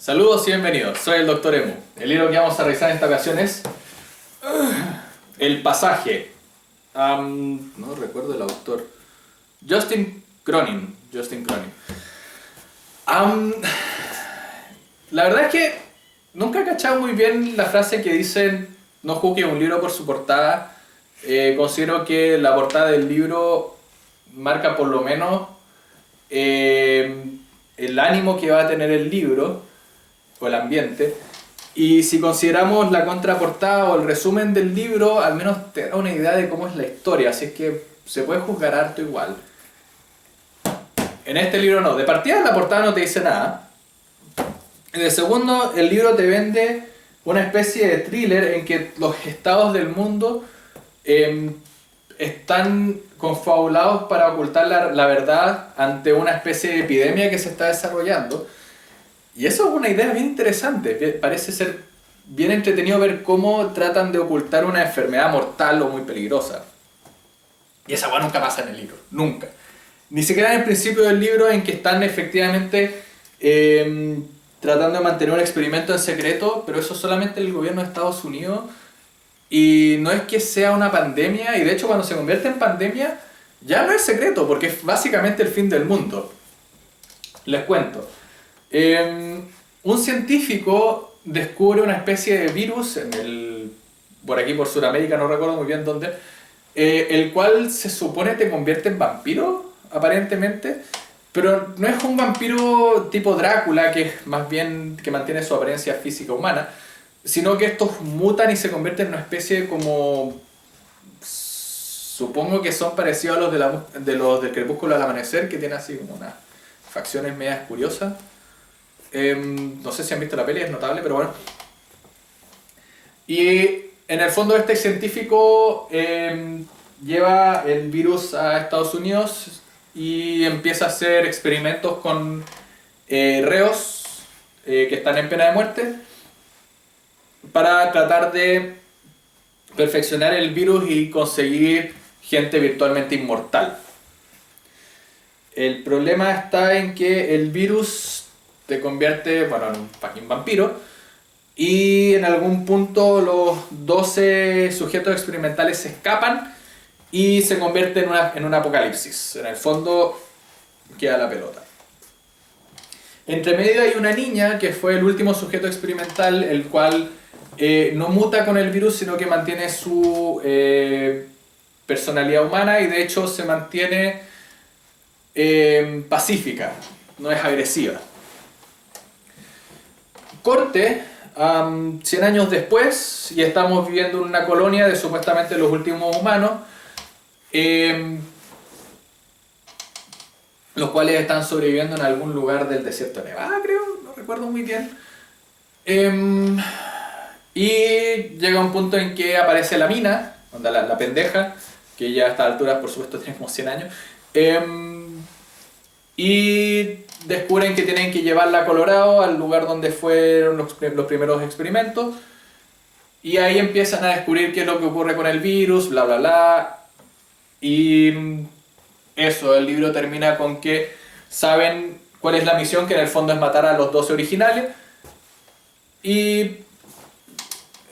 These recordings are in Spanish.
Saludos y bienvenidos, soy el Dr. Emu. El libro que vamos a revisar en esta ocasión es El pasaje. No recuerdo el autor. Justin Cronin. La verdad es que nunca he cachado muy bien la frase que dicen no juzgue un libro por su portada. Considero que la portada del libro marca por lo menos el ánimo que va a tener el libro o el ambiente, y si consideramos la contraportada o el resumen del libro, al menos te da una idea de cómo es la historia, así es que se puede juzgar harto igual. En este libro no, de partida la portada no te dice nada. De segundo, el libro te vende una especie de thriller en que los estados del mundo están confabulados para ocultar la verdad ante una especie de epidemia que se está desarrollando. Y eso es una idea bien interesante. Parece ser bien entretenido ver cómo tratan de ocultar una enfermedad mortal o muy peligrosa. Y esa hueá nunca pasa en el libro, nunca. Ni siquiera en el principio del libro, en que están efectivamente tratando de mantener un experimento en secreto, pero eso solamente el gobierno de Estados Unidos. Y no es que sea una pandemia, y de hecho cuando se convierte en pandemia ya no es secreto, porque es básicamente el fin del mundo. Les cuento. Un científico descubre una especie de virus por aquí por Sudamérica, no recuerdo muy bien dónde, el cual se supone te convierte en vampiro, aparentemente, pero no es un vampiro tipo Drácula, que es más bien que mantiene su apariencia física humana, sino que estos mutan y se convierten en una especie como... Supongo que son parecidos a los del Crepúsculo al Amanecer, que tienen así como unas facciones medias curiosas. No sé si han visto la peli, es notable, pero bueno. Y en el fondo este científico lleva el virus a Estados Unidos y empieza a hacer experimentos con reos que están en pena de muerte para tratar de perfeccionar el virus y conseguir gente virtualmente inmortal. El problema está en que el virus te convierte, en un fucking vampiro, y en algún punto los 12 sujetos experimentales se escapan y se convierte en un apocalipsis. En el fondo queda la pelota. Entre medio hay una niña que fue el último sujeto experimental, el cual no muta con el virus, sino que mantiene su personalidad humana y de hecho se mantiene pacífica, no es agresiva. Corte, 100 años después, y estamos viviendo en una colonia de supuestamente los últimos humanos, los cuales están sobreviviendo en algún lugar del desierto de Nevada, creo, no recuerdo muy bien. Y llega un punto en que aparece la mina, la pendeja, que ya a estas alturas por supuesto tiene como 100 años, y descubren que tienen que llevarla a Colorado, al lugar donde fueron los primeros experimentos, y ahí empiezan a descubrir qué es lo que ocurre con el virus, bla bla bla, y eso, el libro termina con que saben cuál es la misión, que en el fondo es matar a los 12 originales, y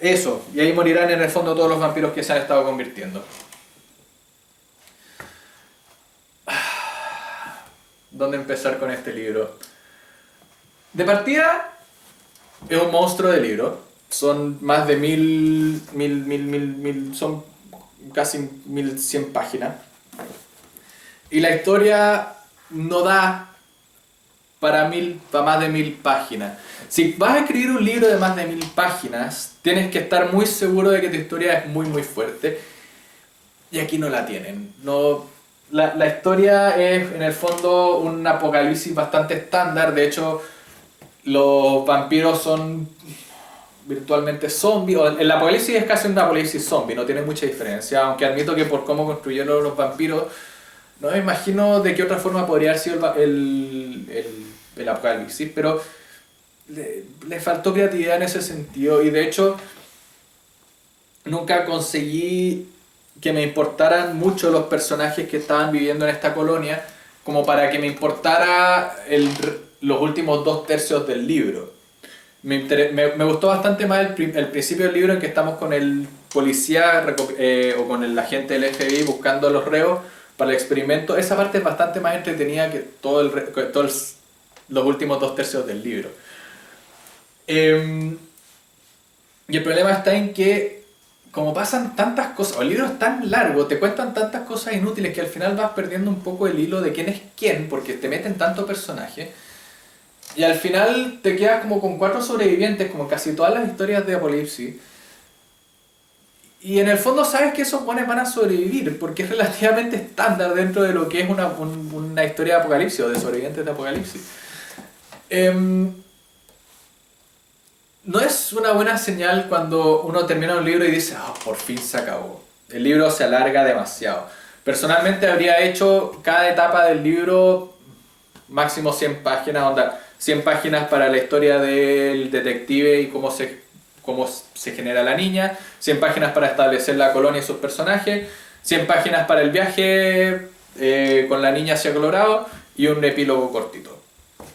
eso, y ahí morirán en el fondo todos los vampiros que se han estado convirtiendo. ¿Dónde empezar con este libro? De partida, es un monstruo de libro. Son más de mil, son casi 1100 páginas. Y la historia no da para más de 1000 páginas. Si vas a escribir un libro de más de 1000 páginas, tienes que estar muy seguro de que tu historia es muy muy fuerte. Y aquí no la tienen. La historia es en el fondo un apocalipsis bastante estándar. De hecho, los vampiros son virtualmente zombies. El apocalipsis es casi un apocalipsis zombie, no tiene mucha diferencia. Aunque admito que por cómo construyeron los vampiros, no me imagino de qué otra forma podría haber sido el apocalipsis. Pero le faltó creatividad en ese sentido. Y de hecho, nunca conseguí que me importaran mucho los personajes que estaban viviendo en esta colonia, como para que me importara los últimos 2/3 del libro. Me gustó bastante más el principio del libro en que estamos con el policía o con el agente del FBI buscando a los reos para el experimento. Esa parte es bastante más entretenida que los últimos 2/3 del libro. Y el problema está en que, como pasan tantas cosas, o el libro es tan largo, te cuentan tantas cosas inútiles que al final vas perdiendo un poco el hilo de quién es quién, porque te meten tanto personaje. Y al final te quedas como con 4 sobrevivientes, como casi todas las historias de Apocalipsis. Y en el fondo sabes que esos buenos van a sobrevivir, porque es relativamente estándar dentro de lo que es una historia de Apocalipsis o de sobrevivientes de Apocalipsis. No es una buena señal cuando uno termina un libro y dice, oh, por fin se acabó. El libro se alarga demasiado. Personalmente habría hecho cada etapa del libro máximo 100 páginas, onda 100 páginas para la historia del detective y cómo se genera la niña, 100 páginas para establecer la colonia y sus personajes, 100 páginas para el viaje con la niña hacia Colorado y un epílogo cortito.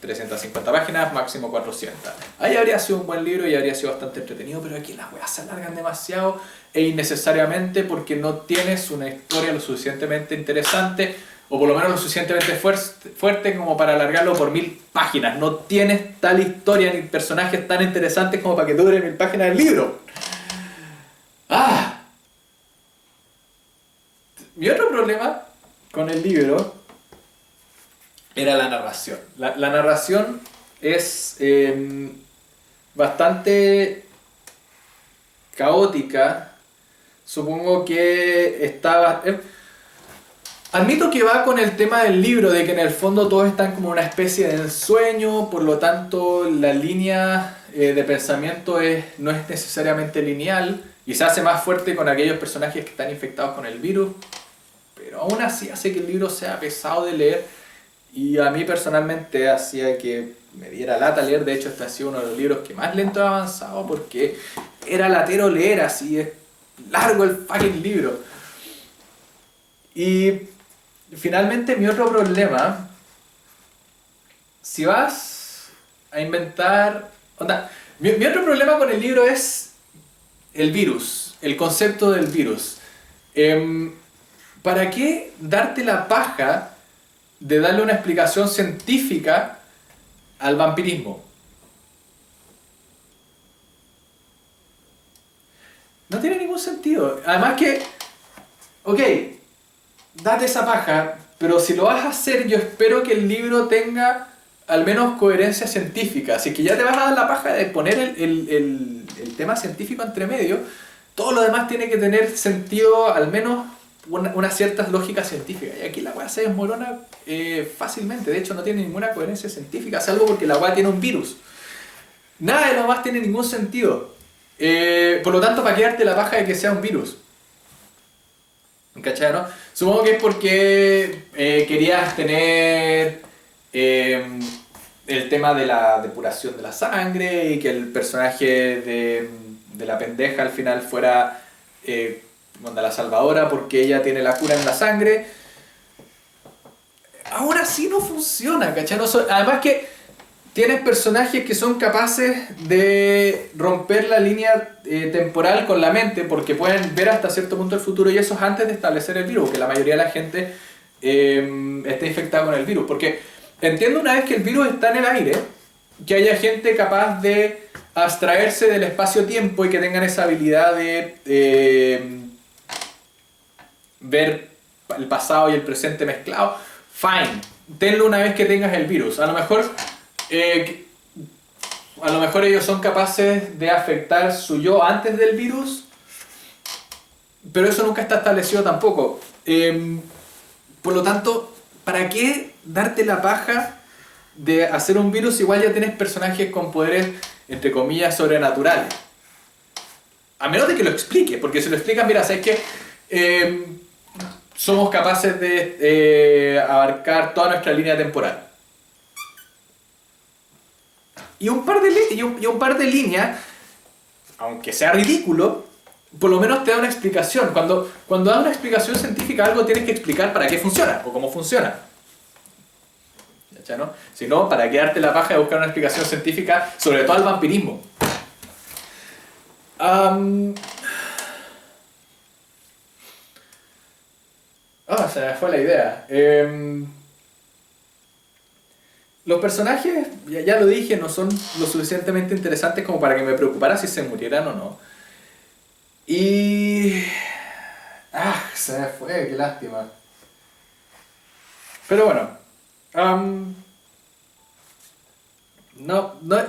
350 páginas, máximo 400. Ahí habría sido un buen libro y habría sido bastante entretenido, pero aquí las weas se alargan demasiado e innecesariamente porque no tienes una historia lo suficientemente interesante o por lo menos lo suficientemente fuerte como para alargarlo por 1000 páginas. No tienes tal historia ni personajes tan interesantes como para que dure 1000 páginas el libro. Mi otro problema con el libro era la narración. La narración es bastante caótica. Supongo que estaba... admito que va con el tema del libro, de que en el fondo todos están como una especie de ensueño, por lo tanto la línea de pensamiento no es necesariamente lineal y se hace más fuerte con aquellos personajes que están infectados con el virus, pero aún así hace que el libro sea pesado de leer. Y a mí personalmente hacía que me diera lata leer. De hecho, este ha sido uno de los libros que más lento he avanzado porque era latero leer, así es largo el fucking libro. Y finalmente mi otro problema, si vas a inventar... mi otro problema con el libro es el virus, el concepto del virus. ¿Para qué darte la paja de darle una explicación científica al vampirismo? No tiene ningún sentido. Además que, ok, date esa paja, pero si lo vas a hacer, yo espero que el libro tenga al menos coherencia científica. Así que ya te vas a dar la paja de poner el tema científico entre medio, todo lo demás tiene que tener sentido, al menos una cierta lógica científica. Y aquí la weá se desmorona fácilmente. De hecho, no tiene ninguna coherencia científica, salvo porque la weá tiene un virus. Nada de lo más tiene ningún sentido. Por lo tanto, ¿para qué darte la paja de que sea un virus? ¿Cachai, no? Supongo que es porque querías tener el tema de la depuración de la sangre y que el personaje de la pendeja al final fuera la salvadora porque ella tiene la cura en la sangre. Aún así no funciona, ¿cachai? Además que tienes personajes que son capaces de romper la línea temporal con la mente porque pueden ver hasta cierto punto el futuro, y eso es antes de establecer el virus, que la mayoría de la gente está infectada con el virus. Porque entiendo, una vez que el virus está en el aire, que haya gente capaz de abstraerse del espacio-tiempo y que tengan esa habilidad de ver el pasado y el presente mezclado. Fine, tenlo una vez que tengas el virus. A lo mejor ellos son capaces de afectar su yo antes del virus, pero eso nunca está establecido tampoco. Por lo tanto, ¿para qué darte la paja de hacer un virus? Igual ya tienes personajes con poderes, entre comillas, sobrenaturales. A menos de que lo explique, porque si lo explicas, mira, ¿sabes qué? Somos capaces de abarcar toda nuestra línea temporal. Y un par de líneas, aunque sea ridículo, por lo menos te da una explicación. Cuando das una explicación científica a algo, tienes que explicar para qué funciona o cómo funciona. ¿cachai, no? Si no, ¿para qué darte la paja de buscar una explicación científica, sobre todo al vampirismo? Se me fue la idea. Los personajes, ya lo dije, no son lo suficientemente interesantes como para que me preocupara si se murieran o no. Y... se me fue, qué lástima. Pero bueno.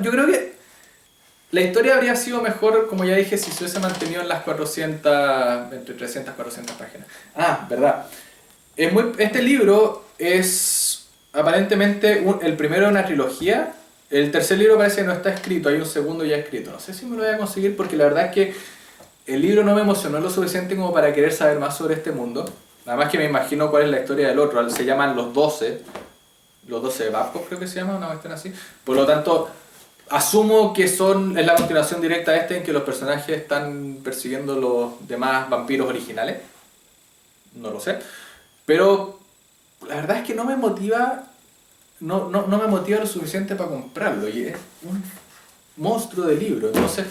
Yo creo que la historia habría sido mejor, como ya dije, si se hubiese mantenido en las 400, entre 300 y 400 páginas. Verdad. Este libro es aparentemente el primero de una trilogía. El tercer libro parece que no está escrito, hay un segundo ya escrito. No sé si me lo voy a conseguir porque la verdad es que el libro no me emocionó lo suficiente como para querer saber más sobre este mundo. Nada más que me imagino cuál es la historia del otro. Se llaman Los 12. Los 12 Babcock creo que se llama, una cuestión así. Por lo tanto, asumo que es la continuación directa de este en que los personajes están persiguiendo los demás vampiros originales. No lo sé. Pero la verdad es que no me motiva lo suficiente para comprarlo. Y es un monstruo de libro. Entonces...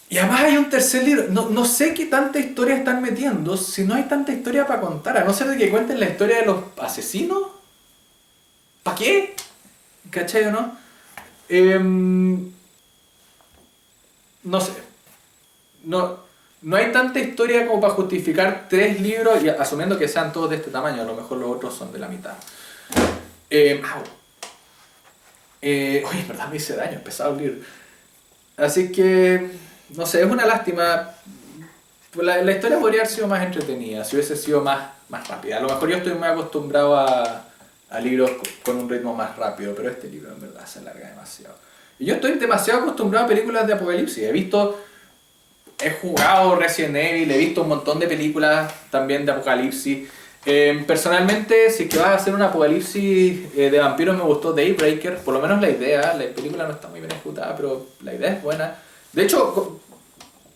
Y además hay un tercer libro. No sé qué tanta historia están metiendo si no hay tanta historia para contar. A no ser de que cuenten la historia de los asesinos. ¿Para qué? ¿Cachai o no? No sé. No hay tanta historia como para justificar 3 libros, y asumiendo que sean todos de este tamaño. A lo mejor los otros son de la mitad. En verdad me hice daño, pesado el libro. Así que... No sé, es una lástima. La historia podría haber sido más entretenida, si hubiese sido más rápida. A lo mejor yo estoy muy acostumbrado a libros con un ritmo más rápido, pero este libro en verdad se alarga demasiado. Y yo estoy demasiado acostumbrado a películas de apocalipsis. He jugado Resident Evil, he visto un montón de películas también de apocalipsis. Personalmente, si es que vas a hacer un apocalipsis de vampiros, me gustó Daybreaker, por lo menos la idea. La película no está muy bien ejecutada, pero la idea es buena. De hecho,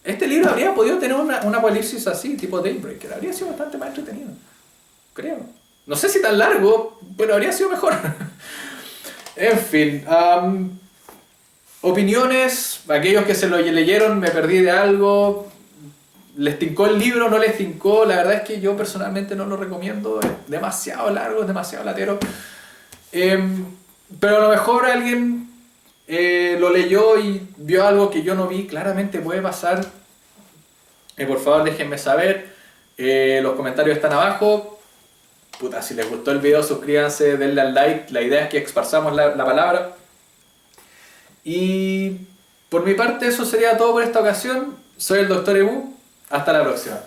este libro habría podido tener un apocalipsis así, tipo Daybreaker. Habría sido bastante más entretenido. Creo. No sé si tan largo, pero habría sido mejor. En fin. Opiniones. Aquellos que se lo leyeron, me perdí de algo. ¿Les tincó el libro? ¿No les tincó? La verdad es que yo personalmente no lo recomiendo. Es demasiado largo, es demasiado latero. Pero a lo mejor alguien... lo leyó y vio algo que yo no vi, claramente puede pasar. Por favor déjenme saber. Los comentarios están abajo. Si les gustó el video, suscríbanse, denle al like. La idea es que esparzamos la palabra. Y por mi parte eso sería todo por esta ocasión. Soy el Dr. Ebu. Hasta la próxima.